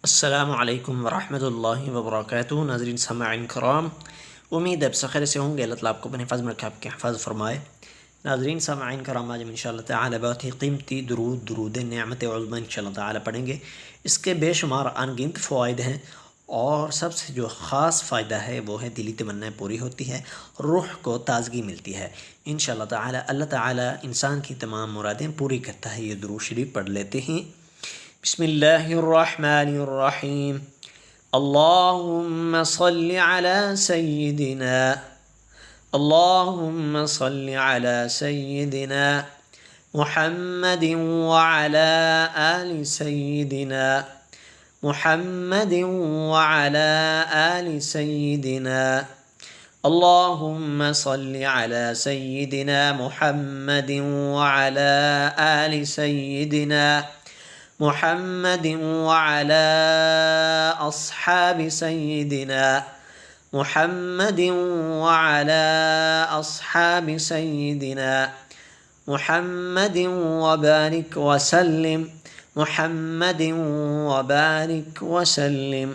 अस्सलामु अलैकुम वरहमतुल्लाहि वबरकातुहू। नाज़रीन समाइन कराम, उम्मीद है आप खैर से होंगे। अल्लाह ताला आपको अपने हिफ़ाज़ में रखे, आपके हिफ़ाज़ फरमाए। नाज़रीन समाइन कराम, आज हम इंशाअल्लाह ताला बहुत ही कीमती दुरूद नेमत उज़्मा इंशाअल्लाह ताला पढ़ेंगे। इसके बेशुमार अनगिनत फ़वाइद हैं और सबसे जो ख़ास फ़ायदा है वो है दिली तमन्नाएँ पूरी होती है, रूह को ताज़गी मिलती है इंशाअल्लाह ताला। अल्लाह ताला इंसान की तमाम मुरादें पूरी करता है। ये दुरूद शरीफ पढ़ लेते हैं। बिस्मिल्लाहिर्रहमानिर्रहीम। अल्लाहुम्मा सल्लि अला सय्यिदिना, अल्लाहुम्मा सल्लि अला सय्यिदिना मुहम्मदिन व अला आलि सय्यिदिना मुहम्मदिन व अला आलि सय्यिदिना। अल्लाहुम्मा सल्लि अला सय्यिदिना मुहम्मदिन व अला आलि सय्यिदिना मुहम्मदिन व अला अस्हाबि सय्यिदिना मुहम्मदिन व अला अस्हाबि सय्यिदिना मुहम्मदिन व बारिक व सल्लिम मुहम्मदिन व बारिक व सल्लिम।